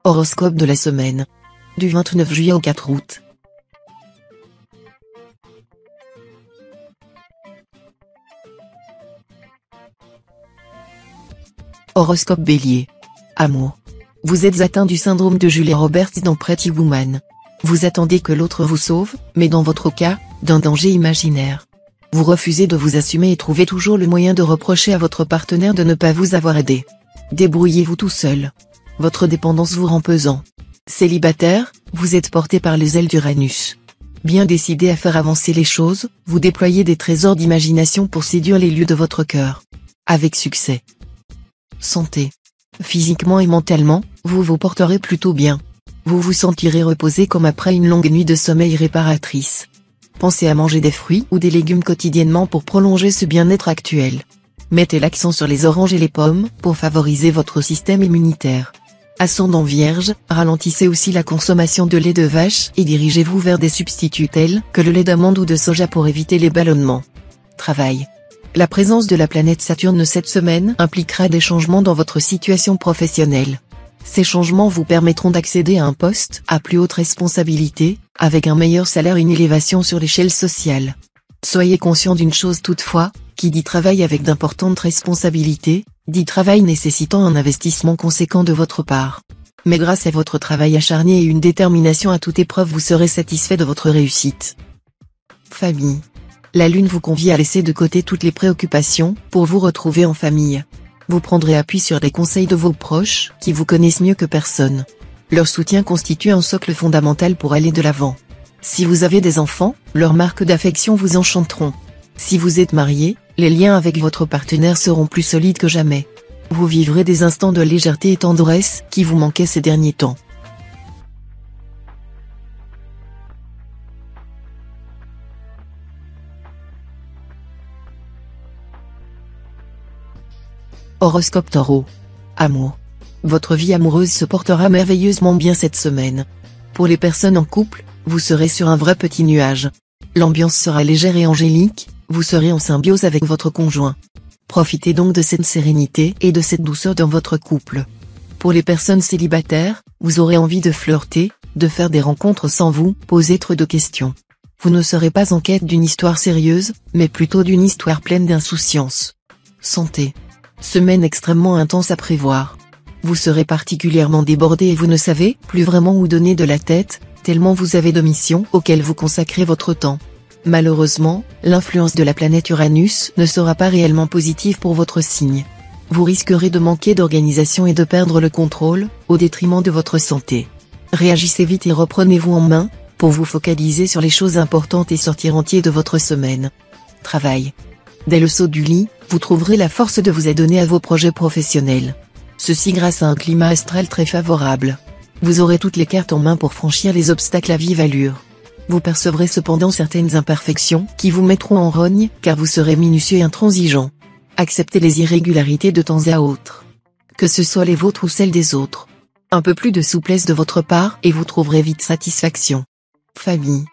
Horoscope de la semaine. Du 29 juillet au 4 août. Horoscope Bélier. Amour. Vous êtes atteint du syndrome de Julia Roberts dans Pretty Woman. Vous attendez que l'autre vous sauve, mais dans votre cas, d'un danger imaginaire. Vous refusez de vous assumer et trouvez toujours le moyen de reprocher à votre partenaire de ne pas vous avoir aidé. Débrouillez-vous tout seul. Votre dépendance vous rend pesant. Célibataire, vous êtes porté par les ailes d'Uranus. Bien décidé à faire avancer les choses, vous déployez des trésors d'imagination pour séduire les lieux de votre cœur. Avec succès. Santé. Physiquement et mentalement, vous vous porterez plutôt bien. Vous vous sentirez reposé comme après une longue nuit de sommeil réparatrice. Pensez à manger des fruits ou des légumes quotidiennement pour prolonger ce bien-être actuel. Mettez l'accent sur les oranges et les pommes pour favoriser votre système immunitaire. Ascendant Vierge, ralentissez aussi la consommation de lait de vache et dirigez-vous vers des substituts tels que le lait d'amande ou de soja pour éviter les ballonnements. Travail. La présence de la planète Saturne cette semaine impliquera des changements dans votre situation professionnelle. Ces changements vous permettront d'accéder à un poste à plus haute responsabilité, avec un meilleur salaire et une élévation sur l'échelle sociale. Soyez conscient d'une chose toutefois, qui dit travail avec d'importantes responsabilités, dit travail nécessitant un investissement conséquent de votre part. Mais grâce à votre travail acharné et une détermination à toute épreuve vous serez satisfait de votre réussite. Famille. La lune vous convie à laisser de côté toutes les préoccupations, pour vous retrouver en famille. Vous prendrez appui sur les conseils de vos proches, qui vous connaissent mieux que personne. Leur soutien constitue un socle fondamental pour aller de l'avant. Si vous avez des enfants, leurs marques d'affection vous enchanteront. Si vous êtes marié, les liens avec votre partenaire seront plus solides que jamais. Vous vivrez des instants de légèreté et tendresse qui vous manquaient ces derniers temps. Horoscope Taureau. Amour. Votre vie amoureuse se portera merveilleusement bien cette semaine. Pour les personnes en couple, vous serez sur un vrai petit nuage. L'ambiance sera légère et angélique, vous serez en symbiose avec votre conjoint. Profitez donc de cette sérénité et de cette douceur dans votre couple. Pour les personnes célibataires, vous aurez envie de flirter, de faire des rencontres sans vous poser trop de questions. Vous ne serez pas en quête d'une histoire sérieuse, mais plutôt d'une histoire pleine d'insouciance. Santé. Semaine extrêmement intense à prévoir. Vous serez particulièrement débordé et vous ne savez plus vraiment où donner de la tête, tellement vous avez de missions auxquelles vous consacrez votre temps. Malheureusement, l'influence de la planète Uranus ne sera pas réellement positive pour votre signe. Vous risquerez de manquer d'organisation et de perdre le contrôle, au détriment de votre santé. Réagissez vite et reprenez-vous en main, pour vous focaliser sur les choses importantes et sortir entier de votre semaine. Travail. Dès le saut du lit, vous trouverez la force de vous adonner à vos projets professionnels. Ceci grâce à un climat astral très favorable. Vous aurez toutes les cartes en main pour franchir les obstacles à vive allure. Vous percevrez cependant certaines imperfections qui vous mettront en rogne car vous serez minutieux et intransigeant. Acceptez les irrégularités de temps à autre. Que ce soit les vôtres ou celles des autres. Un peu plus de souplesse de votre part et vous trouverez vite satisfaction. Famille.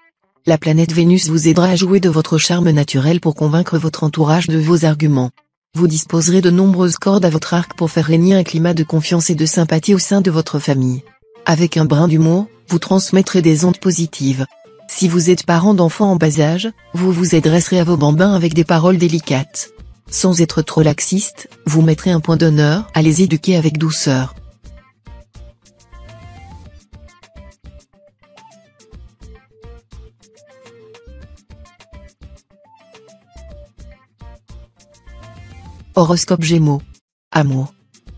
La planète Vénus vous aidera à jouer de votre charme naturel pour convaincre votre entourage de vos arguments. Vous disposerez de nombreuses cordes à votre arc pour faire régner un climat de confiance et de sympathie au sein de votre famille. Avec un brin d'humour, vous transmettrez des ondes positives. Si vous êtes parent d'enfants en bas âge, vous vous adresserez à vos bambins avec des paroles délicates. Sans être trop laxiste, vous mettrez un point d'honneur à les éduquer avec douceur. Horoscope Gémeaux. Amour.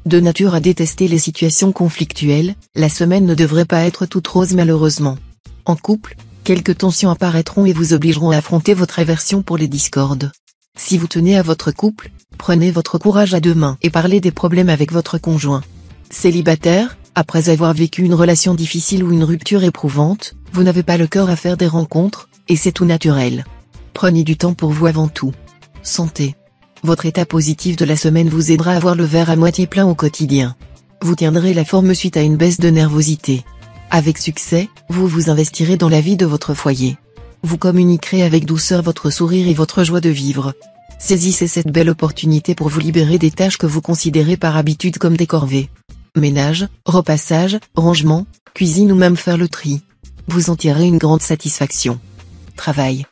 De nature à détester les situations conflictuelles, la semaine ne devrait pas être toute rose malheureusement. En couple, quelques tensions apparaîtront et vous obligeront à affronter votre aversion pour les discordes. Si vous tenez à votre couple, prenez votre courage à deux mains et parlez des problèmes avec votre conjoint. Célibataire, après avoir vécu une relation difficile ou une rupture éprouvante, vous n'avez pas le cœur à faire des rencontres, et c'est tout naturel. Prenez du temps pour vous avant tout. Santé. Votre état positif de la semaine vous aidera à voir le verre à moitié plein au quotidien. Vous tiendrez la forme suite à une baisse de nervosité. Avec succès, vous vous investirez dans la vie de votre foyer. Vous communiquerez avec douceur votre sourire et votre joie de vivre. Saisissez cette belle opportunité pour vous libérer des tâches que vous considérez par habitude comme des corvées. Ménage, repassage, rangement, cuisine ou même faire le tri. Vous en tirez une grande satisfaction. Travail.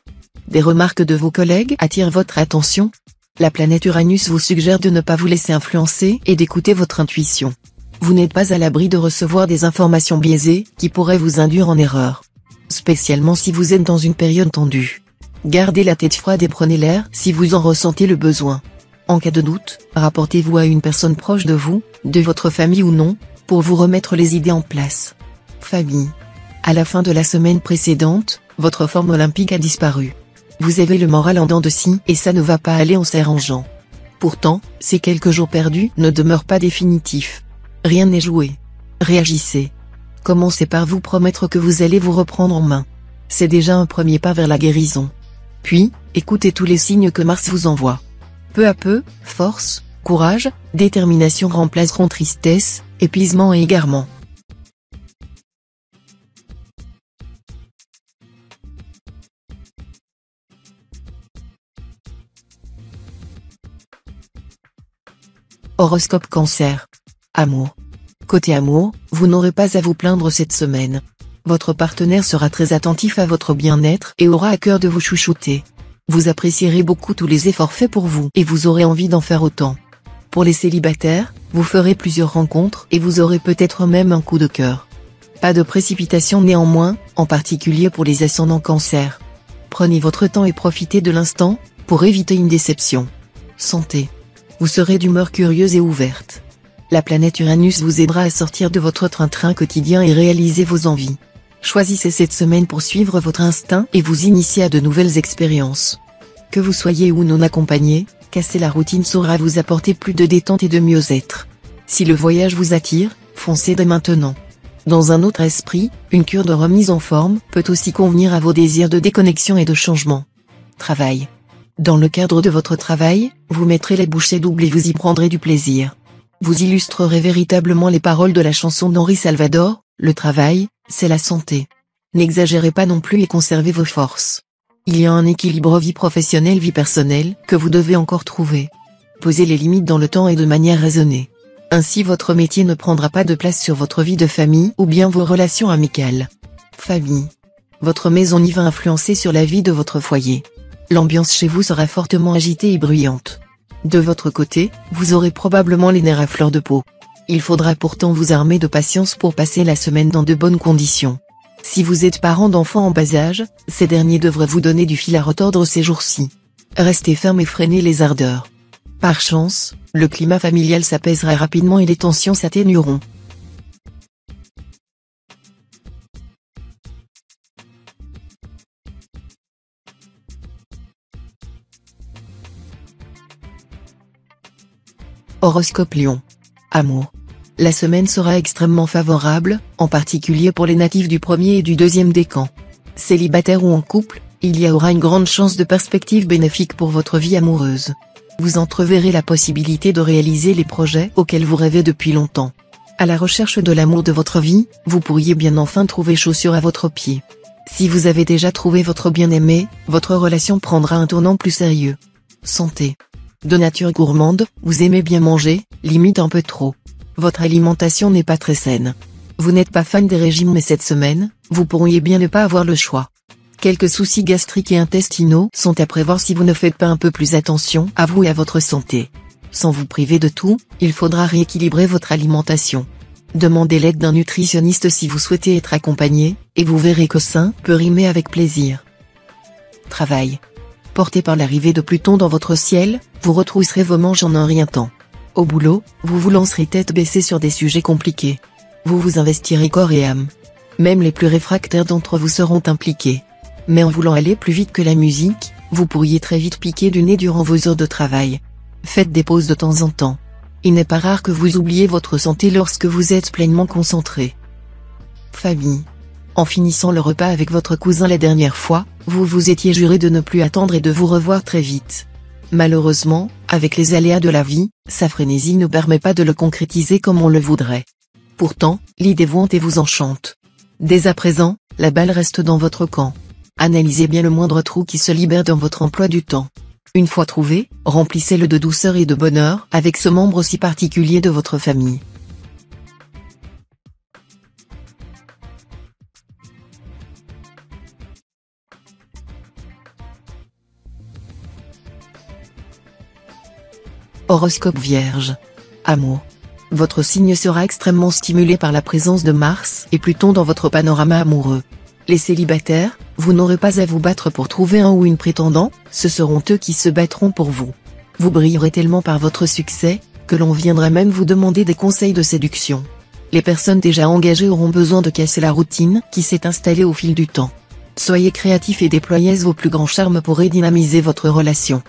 Des remarques de vos collègues attirent votre attention. La planète Uranus vous suggère de ne pas vous laisser influencer et d'écouter votre intuition. Vous n'êtes pas à l'abri de recevoir des informations biaisées qui pourraient vous induire en erreur. Spécialement si vous êtes dans une période tendue. Gardez la tête froide et prenez l'air si vous en ressentez le besoin. En cas de doute, rapportez-vous à une personne proche de vous, de votre famille ou non, pour vous remettre les idées en place. Famille. À la fin de la semaine précédente, votre forme olympique a disparu. Vous avez le moral en dents de scie et ça ne va pas aller en s'arrangeant. Pourtant, ces quelques jours perdus ne demeurent pas définitifs. Rien n'est joué. Réagissez. Commencez par vous promettre que vous allez vous reprendre en main. C'est déjà un premier pas vers la guérison. Puis, écoutez tous les signes que Mars vous envoie. Peu à peu, force, courage, détermination remplaceront tristesse, épuisement et égarement. Horoscope Cancer. Amour. Côté amour, vous n'aurez pas à vous plaindre cette semaine. Votre partenaire sera très attentif à votre bien-être et aura à cœur de vous chouchouter. Vous apprécierez beaucoup tous les efforts faits pour vous et vous aurez envie d'en faire autant. Pour les célibataires, vous ferez plusieurs rencontres et vous aurez peut-être même un coup de cœur. Pas de précipitation néanmoins, en particulier pour les ascendants Cancer. Prenez votre temps et profitez de l'instant, pour éviter une déception. Santé. Vous serez d'humeur curieuse et ouverte. La planète Uranus vous aidera à sortir de votre train-train quotidien et réaliser vos envies. Choisissez cette semaine pour suivre votre instinct et vous initier à de nouvelles expériences. Que vous soyez ou non accompagné, casser la routine saura vous apporter plus de détente et de mieux-être. Si le voyage vous attire, foncez dès maintenant. Dans un autre esprit, une cure de remise en forme peut aussi convenir à vos désirs de déconnexion et de changement. Travail. Dans le cadre de votre travail, vous mettrez les bouchées doubles et vous y prendrez du plaisir. Vous illustrerez véritablement les paroles de la chanson d'Henri Salvador, le travail, c'est la santé. N'exagérez pas non plus et conservez vos forces. Il y a un équilibre vie professionnelle-vie personnelle que vous devez encore trouver. Posez les limites dans le temps et de manière raisonnée. Ainsi votre métier ne prendra pas de place sur votre vie de famille ou bien vos relations amicales. Famille. Votre maison y va influencer sur la vie de votre foyer. L'ambiance chez vous sera fortement agitée et bruyante. De votre côté, vous aurez probablement les nerfs à fleur de peau. Il faudra pourtant vous armer de patience pour passer la semaine dans de bonnes conditions. Si vous êtes parent d'enfants en bas âge, ces derniers devraient vous donner du fil à retordre ces jours-ci. Restez ferme et freinez les ardeurs. Par chance, le climat familial s'apaisera rapidement et les tensions s'atténueront. Horoscope Lion. Amour. La semaine sera extrêmement favorable, en particulier pour les natifs du premier et du deuxième décan. Célibataire ou en couple, il y aura une grande chance de perspectives bénéfiques pour votre vie amoureuse. Vous entreverrez la possibilité de réaliser les projets auxquels vous rêvez depuis longtemps. À la recherche de l'amour de votre vie, vous pourriez bien enfin trouver chaussure à votre pied. Si vous avez déjà trouvé votre bien-aimé, votre relation prendra un tournant plus sérieux. Santé. De nature gourmande, vous aimez bien manger, limite un peu trop. Votre alimentation n'est pas très saine. Vous n'êtes pas fan des régimes mais cette semaine, vous pourriez bien ne pas avoir le choix. Quelques soucis gastriques et intestinaux sont à prévoir si vous ne faites pas un peu plus attention à vous et à votre santé. Sans vous priver de tout, il faudra rééquilibrer votre alimentation. Demandez l'aide d'un nutritionniste si vous souhaitez être accompagné, et vous verrez que sain peut rimer avec plaisir. Travail. Porté par l'arrivée de Pluton dans votre ciel, vous retrousserez vos manches en un rien temps. Au boulot, vous vous lancerez tête baissée sur des sujets compliqués. Vous vous investirez corps et âme. Même les plus réfractaires d'entre vous seront impliqués. Mais en voulant aller plus vite que la musique, vous pourriez très vite piquer du nez durant vos heures de travail. Faites des pauses de temps en temps. Il n'est pas rare que vous oubliez votre santé lorsque vous êtes pleinement concentré. Famille. En finissant le repas avec votre cousin la dernière fois, vous vous étiez juré de ne plus attendre et de vous revoir très vite. Malheureusement, avec les aléas de la vie, sa frénésie ne permet pas de le concrétiser comme on le voudrait. Pourtant, l'idée vous hante et vous enchante. Dès à présent, la balle reste dans votre camp. Analysez bien le moindre trou qui se libère dans votre emploi du temps. Une fois trouvé, remplissez-le de douceur et de bonheur avec ce membre si particulier de votre famille. Horoscope Vierge. Amour. Votre signe sera extrêmement stimulé par la présence de Mars et Pluton dans votre panorama amoureux. Les célibataires, vous n'aurez pas à vous battre pour trouver un ou une prétendant, ce seront eux qui se battront pour vous. Vous brillerez tellement par votre succès, que l'on viendra même vous demander des conseils de séduction. Les personnes déjà engagées auront besoin de casser la routine qui s'est installée au fil du temps. Soyez créatifs et déployez vos plus grands charmes pour redynamiser votre relation.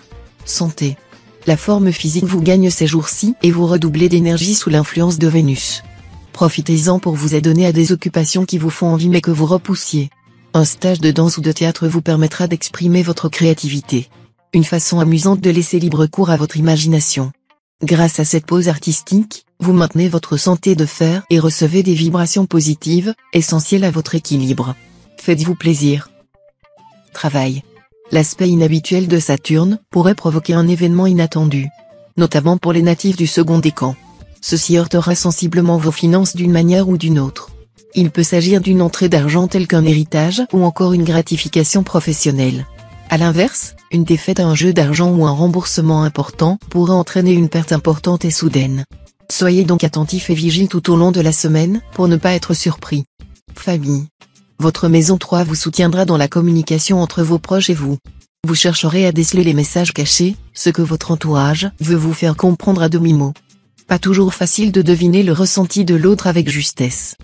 Santé. La forme physique vous gagne ces jours-ci et vous redoublez d'énergie sous l'influence de Vénus. Profitez-en pour vous adonner à des occupations qui vous font envie mais que vous repoussiez. Un stage de danse ou de théâtre vous permettra d'exprimer votre créativité. Une façon amusante de laisser libre cours à votre imagination. Grâce à cette pause artistique, vous maintenez votre santé de fer et recevez des vibrations positives, essentielles à votre équilibre. Faites-vous plaisir. Travail. L'aspect inhabituel de Saturne pourrait provoquer un événement inattendu. Notamment pour les natifs du second décan. Ceci heurtera sensiblement vos finances d'une manière ou d'une autre. Il peut s'agir d'une entrée d'argent telle qu'un héritage ou encore une gratification professionnelle. A l'inverse, une défaite à un jeu d'argent ou un remboursement important pourrait entraîner une perte importante et soudaine. Soyez donc attentifs et vigiles tout au long de la semaine pour ne pas être surpris. Famille. Votre maison 3 vous soutiendra dans la communication entre vos proches et vous. Vous chercherez à déceler les messages cachés, ce que votre entourage veut vous faire comprendre à demi-mot. Pas toujours facile de deviner le ressenti de l'autre avec justesse.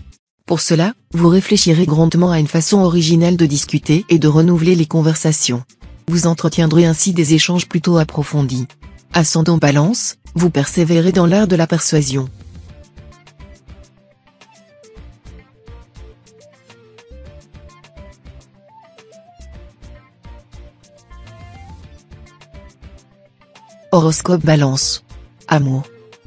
Pour cela, vous réfléchirez grandement à une façon originale de discuter et de renouveler les conversations. Vous entretiendrez ainsi des échanges plutôt approfondis. Ascendant Balance, vous persévérez dans l'art de la persuasion. Horoscope Balance. Amour.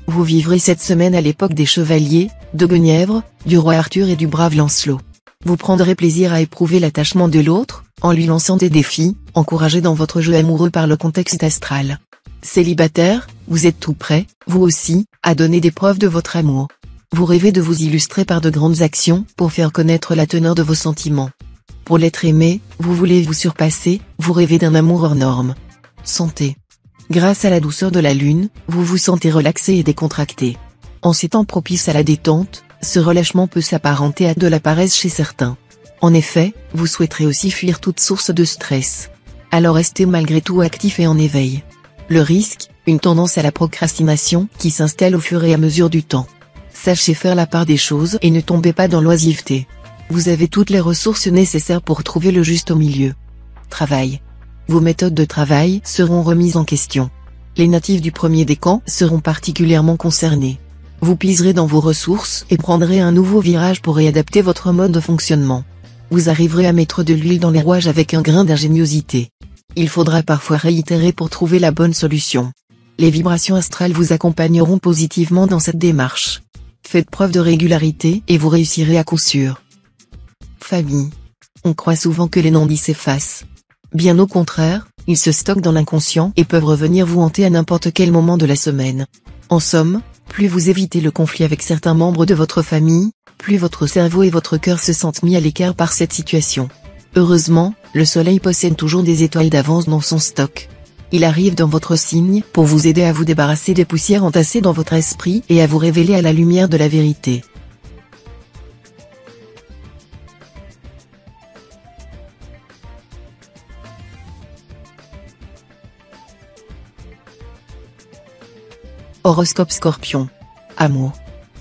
Vous vivrez cette semaine à l'époque des chevaliers, de Guenièvre, du roi Arthur et du brave Lancelot. Vous prendrez plaisir à éprouver l'attachement de l'autre, en lui lançant des défis, encouragé dans votre jeu amoureux par le contexte astral. Célibataire, vous êtes tout prêt, vous aussi, à donner des preuves de votre amour. Vous rêvez de vous illustrer par de grandes actions pour faire connaître la teneur de vos sentiments. Pour l'être aimé, vous voulez vous surpasser, vous rêvez d'un amour hors norme. Santé. Grâce à la douceur de la lune, vous vous sentez relaxé et décontracté. En ces temps propices à la détente, ce relâchement peut s'apparenter à de la paresse chez certains. En effet, vous souhaiterez aussi fuir toute source de stress. Alors restez malgré tout actif et en éveil. Le risque, une tendance à la procrastination qui s'installe au fur et à mesure du temps. Sachez faire la part des choses et ne tombez pas dans l'oisiveté. Vous avez toutes les ressources nécessaires pour trouver le juste milieu. Travail. Vos méthodes de travail seront remises en question. Les natifs du premier décan seront particulièrement concernés. Vous puiserez dans vos ressources et prendrez un nouveau virage pour réadapter votre mode de fonctionnement. Vous arriverez à mettre de l'huile dans les rouages avec un grain d'ingéniosité. Il faudra parfois réitérer pour trouver la bonne solution. Les vibrations astrales vous accompagneront positivement dans cette démarche. Faites preuve de régularité et vous réussirez à coup sûr. Famille. On croit souvent que les non-dits s'effacent. Bien au contraire, ils se stockent dans l'inconscient et peuvent revenir vous hanter à n'importe quel moment de la semaine. En somme, plus vous évitez le conflit avec certains membres de votre famille, plus votre cerveau et votre cœur se sentent mis à l'écart par cette situation. Heureusement, le soleil possède toujours des étoiles d'avance dans son stock. Il arrive dans votre signe pour vous aider à vous débarrasser des poussières entassées dans votre esprit et à vous révéler à la lumière de la vérité. Horoscope Scorpion. Amour.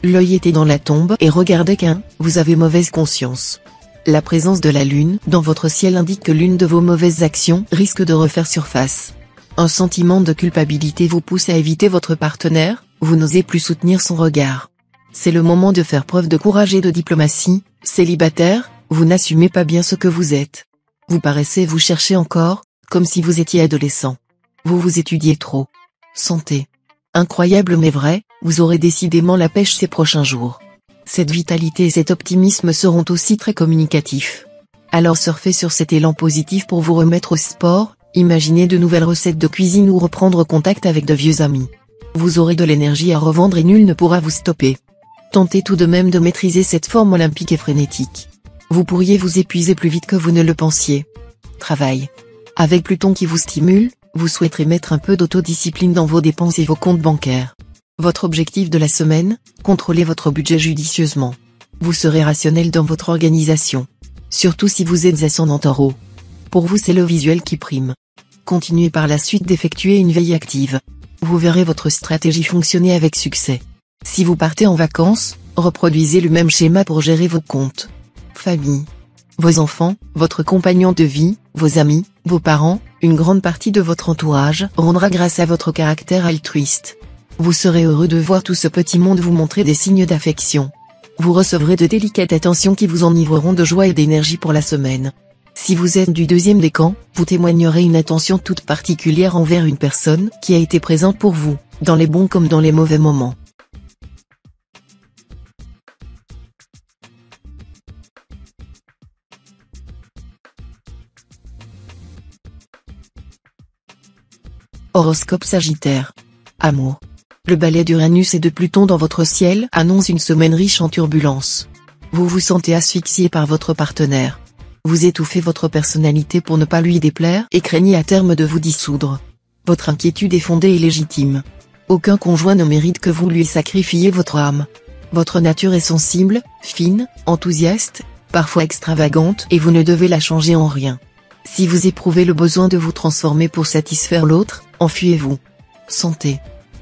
L'œil était dans la tombe et regardait qu'un, vous avez mauvaise conscience. La présence de la lune dans votre ciel indique que l'une de vos mauvaises actions risque de refaire surface. Un sentiment de culpabilité vous pousse à éviter votre partenaire, vous n'osez plus soutenir son regard. C'est le moment de faire preuve de courage et de diplomatie. Célibataire, vous n'assumez pas bien ce que vous êtes. Vous paraissez vous chercher encore, comme si vous étiez adolescent. Vous vous étudiez trop. Santé. Incroyable mais vrai, vous aurez décidément la pêche ces prochains jours. Cette vitalité et cet optimisme seront aussi très communicatifs. Alors surfez sur cet élan positif pour vous remettre au sport, imaginez de nouvelles recettes de cuisine ou reprendre contact avec de vieux amis. Vous aurez de l'énergie à revendre et nul ne pourra vous stopper. Tentez tout de même de maîtriser cette forme olympique et frénétique. Vous pourriez vous épuiser plus vite que vous ne le pensiez. Travail. Avec Pluton qui vous stimule, Vous souhaiterez mettre un peu d'autodiscipline dans vos dépenses et vos comptes bancaires. Votre objectif de la semaine, contrôlez votre budget judicieusement. Vous serez rationnel dans votre organisation. Surtout si vous êtes ascendant Taureau. Pour vous, c'est le visuel qui prime. Continuez par la suite d'effectuer une veille active. Vous verrez votre stratégie fonctionner avec succès. Si vous partez en vacances, reproduisez le même schéma pour gérer vos comptes. Famille. Vos enfants, votre compagnon de vie, vos amis, vos parents, une grande partie de votre entourage rendra grâce à votre caractère altruiste. Vous serez heureux de voir tout ce petit monde vous montrer des signes d'affection. Vous recevrez de délicates attentions qui vous enivreront de joie et d'énergie pour la semaine. Si vous êtes du deuxième décan, vous témoignerez une attention toute particulière envers une personne qui a été présente pour vous, dans les bons comme dans les mauvais moments. Horoscope Sagittaire. Amour. Le balai d'Uranus et de Pluton dans votre ciel annonce une semaine riche en turbulences. Vous vous sentez asphyxié par votre partenaire. Vous étouffez votre personnalité pour ne pas lui déplaire et craignez à terme de vous dissoudre. Votre inquiétude est fondée et légitime. Aucun conjoint ne mérite que vous lui sacrifiez votre âme. Votre nature est sensible, fine, enthousiaste, parfois extravagante et vous ne devez la changer en rien. Si vous éprouvez le besoin de vous transformer pour satisfaire l'autre, enfuyez-vous. Santé.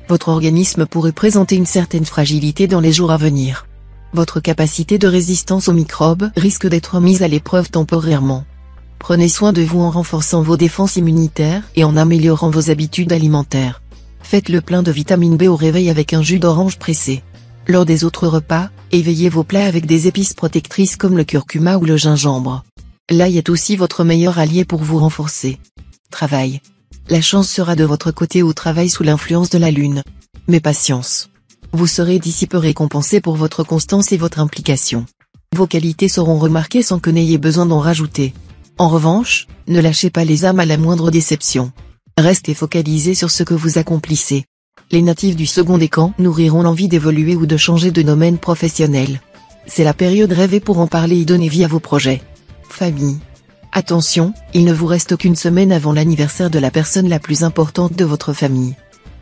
Votre organisme pourrait présenter une certaine fragilité dans les jours à venir. Votre capacité de résistance aux microbes risque d'être mise à l'épreuve temporairement. Prenez soin de vous en renforçant vos défenses immunitaires et en améliorant vos habitudes alimentaires. Faites le plein de vitamine B au réveil avec un jus d'orange pressé. Lors des autres repas, éveillez vos plats avec des épices protectrices comme le curcuma ou le gingembre. L'ail est aussi votre meilleur allié pour vous renforcer. Travail. La chance sera de votre côté au travail sous l'influence de la lune. Mais patience. Vous serez d'ici peu récompensé pour votre constance et votre implication. Vos qualités seront remarquées sans que n'ayez besoin d'en rajouter. En revanche, ne lâchez pas les âmes à la moindre déception. Restez focalisé sur ce que vous accomplissez. Les natifs du second décan nourriront l'envie d'évoluer ou de changer de domaine professionnel. C'est la période rêvée pour en parler et donner vie à vos projets. Famille. Attention, il ne vous reste qu'une semaine avant l'anniversaire de la personne la plus importante de votre famille.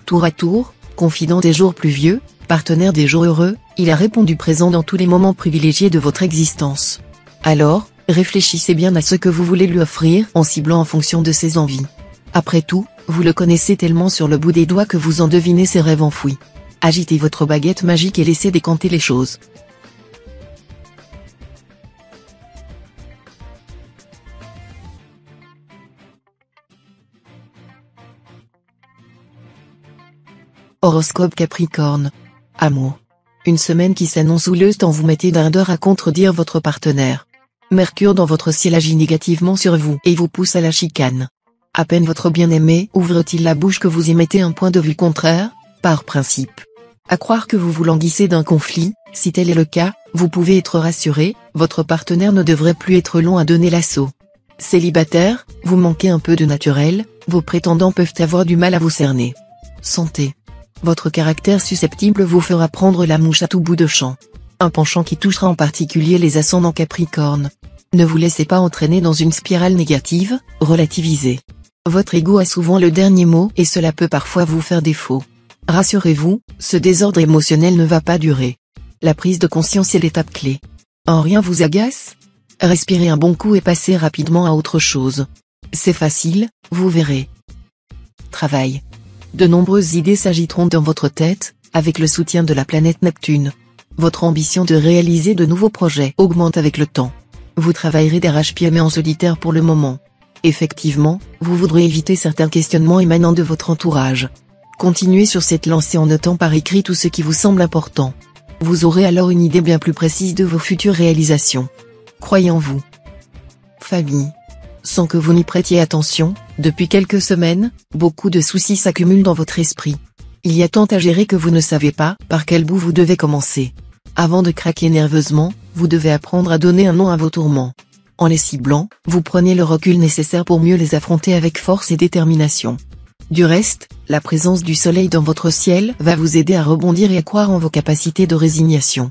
Tour à tour, confident des jours pluvieux, partenaire des jours heureux, il a répondu présent dans tous les moments privilégiés de votre existence. Alors, réfléchissez bien à ce que vous voulez lui offrir en ciblant en fonction de ses envies. Après tout, vous le connaissez tellement sur le bout des doigts que vous en devinez ses rêves enfouis. Agitez votre baguette magique et laissez décanter les choses. Horoscope Capricorne. Amour. Une semaine qui s'annonce houleuse tant vous mettez d'ardeur à contredire votre partenaire. Mercure dans votre ciel agit négativement sur vous et vous pousse à la chicane. À peine votre bien-aimé ouvre-t-il la bouche que vous émettez un point de vue contraire, par principe. À croire que vous vous languissez d'un conflit, si tel est le cas, vous pouvez être rassuré, votre partenaire ne devrait plus être long à donner l'assaut. Célibataire, vous manquez un peu de naturel, vos prétendants peuvent avoir du mal à vous cerner. Santé. Votre caractère susceptible vous fera prendre la mouche à tout bout de champ. Un penchant qui touchera en particulier les ascendants Capricorne. Ne vous laissez pas entraîner dans une spirale négative, relativisez. Votre ego a souvent le dernier mot et cela peut parfois vous faire défaut. Rassurez-vous, ce désordre émotionnel ne va pas durer. La prise de conscience est l'étape clé. En rien vous agace? Respirez un bon coup et passez rapidement à autre chose. C'est facile, vous verrez. Travail. De nombreuses idées s'agiteront dans votre tête, avec le soutien de la planète Neptune. Votre ambition de réaliser de nouveaux projets augmente avec le temps. Vous travaillerez d'arrache-pied mais en solitaire pour le moment. Effectivement, vous voudrez éviter certains questionnements émanant de votre entourage. Continuez sur cette lancée en notant par écrit tout ce qui vous semble important. Vous aurez alors une idée bien plus précise de vos futures réalisations. Croyez en vous. Famille. Sans que vous n'y prêtiez attention, depuis quelques semaines, beaucoup de soucis s'accumulent dans votre esprit. Il y a tant à gérer que vous ne savez pas par quel bout vous devez commencer. Avant de craquer nerveusement, vous devez apprendre à donner un nom à vos tourments. En les ciblant, vous prenez le recul nécessaire pour mieux les affronter avec force et détermination. Du reste, la présence du soleil dans votre ciel va vous aider à rebondir et à croire en vos capacités de résignation.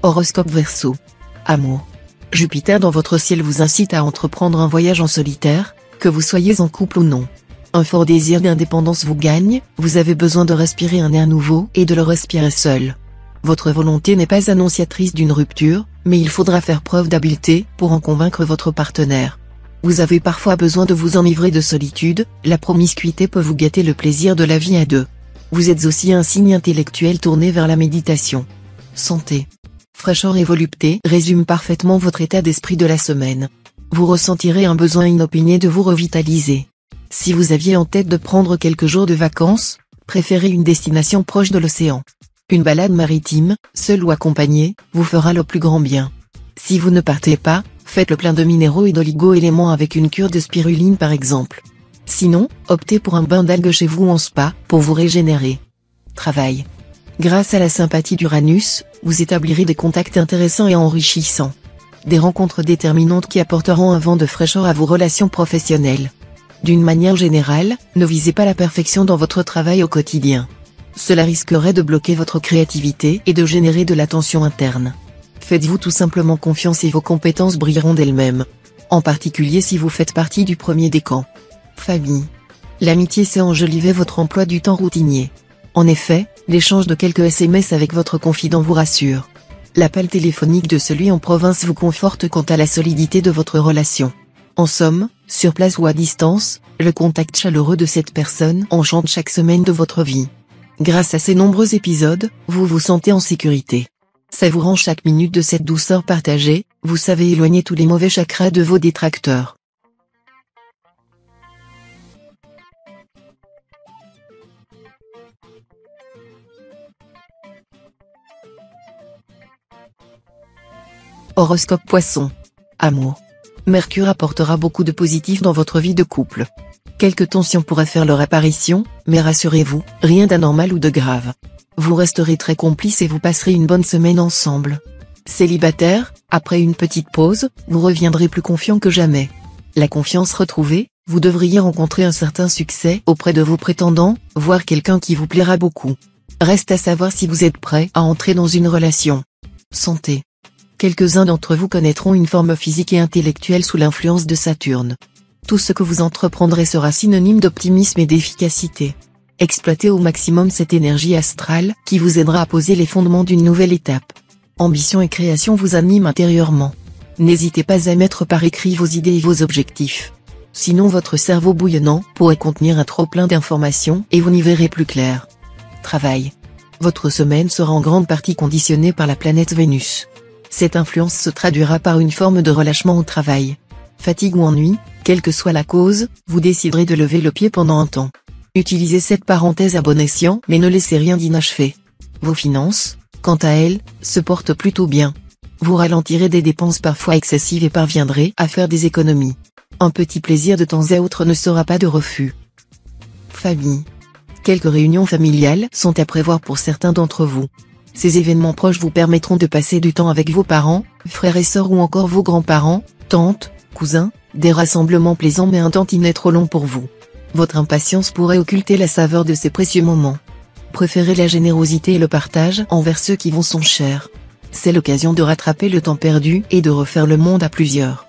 Horoscope Verseau. Amour. Jupiter dans votre ciel vous incite à entreprendre un voyage en solitaire, que vous soyez en couple ou non. Un fort désir d'indépendance vous gagne, vous avez besoin de respirer un air nouveau et de le respirer seul. Votre volonté n'est pas annonciatrice d'une rupture, mais il faudra faire preuve d'habileté pour en convaincre votre partenaire. Vous avez parfois besoin de vous enivrer de solitude, la promiscuité peut vous gâter le plaisir de la vie à deux. Vous êtes aussi un signe intellectuel tourné vers la méditation. Santé. Fraîcheur et volupté résument parfaitement votre état d'esprit de la semaine. Vous ressentirez un besoin inopiné de vous revitaliser. Si vous aviez en tête de prendre quelques jours de vacances, préférez une destination proche de l'océan. Une balade maritime, seule ou accompagnée, vous fera le plus grand bien. Si vous ne partez pas, faites le plein de minéraux et d'oligo-éléments avec une cure de spiruline par exemple. Sinon, optez pour un bain d'algues chez vous en spa, pour vous régénérer. Travail. Grâce à la sympathie d'Uranus, vous établirez des contacts intéressants et enrichissants. Des rencontres déterminantes qui apporteront un vent de fraîcheur à vos relations professionnelles. D'une manière générale, ne visez pas la perfection dans votre travail au quotidien. Cela risquerait de bloquer votre créativité et de générer de la tension interne. Faites-vous tout simplement confiance et vos compétences brilleront d'elles-mêmes. En particulier si vous faites partie du premier décan. Famille. L'amitié sait enjoliver votre emploi du temps routinier. En effet, l'échange de quelques SMS avec votre confident vous rassure. L'appel téléphonique de celui en province vous conforte quant à la solidité de votre relation. En somme, sur place ou à distance, le contact chaleureux de cette personne enchante chaque semaine de votre vie. Grâce à ces nombreux épisodes, vous vous sentez en sécurité. Savourant chaque minute de cette douceur partagée, vous savez éloigner tous les mauvais chakras de vos détracteurs. Horoscope Poisson. Amour. Mercure apportera beaucoup de positif dans votre vie de couple. Quelques tensions pourraient faire leur apparition, mais rassurez-vous, rien d'anormal ou de grave. Vous resterez très complices et vous passerez une bonne semaine ensemble. Célibataire, après une petite pause, vous reviendrez plus confiant que jamais. La confiance retrouvée, vous devriez rencontrer un certain succès auprès de vos prétendants, voire quelqu'un qui vous plaira beaucoup. Reste à savoir si vous êtes prêt à entrer dans une relation. Santé. Quelques-uns d'entre vous connaîtront une forme physique et intellectuelle sous l'influence de Saturne. Tout ce que vous entreprendrez sera synonyme d'optimisme et d'efficacité. Exploitez au maximum cette énergie astrale qui vous aidera à poser les fondements d'une nouvelle étape. Ambition et création vous animent intérieurement. N'hésitez pas à mettre par écrit vos idées et vos objectifs. Sinon votre cerveau bouillonnant pourrait contenir un trop-plein d'informations et vous n'y verrez plus clair. Travail. Votre semaine sera en grande partie conditionnée par la planète Vénus. Cette influence se traduira par une forme de relâchement au travail. Fatigue ou ennui, quelle que soit la cause, vous déciderez de lever le pied pendant un temps. Utilisez cette parenthèse à bon escient mais ne laissez rien d'inachevé. Vos finances, quant à elles, se portent plutôt bien. Vous ralentirez des dépenses parfois excessives et parviendrez à faire des économies. Un petit plaisir de temps à autre ne sera pas de refus. Famille. Quelques réunions familiales sont à prévoir pour certains d'entre vous. Ces événements proches vous permettront de passer du temps avec vos parents, frères et sœurs ou encore vos grands-parents, tantes, cousins, des rassemblements plaisants mais un tantinet trop long pour vous. Votre impatience pourrait occulter la saveur de ces précieux moments. Préférez la générosité et le partage envers ceux qui vous sont chers. C'est l'occasion de rattraper le temps perdu et de refaire le monde à plusieurs.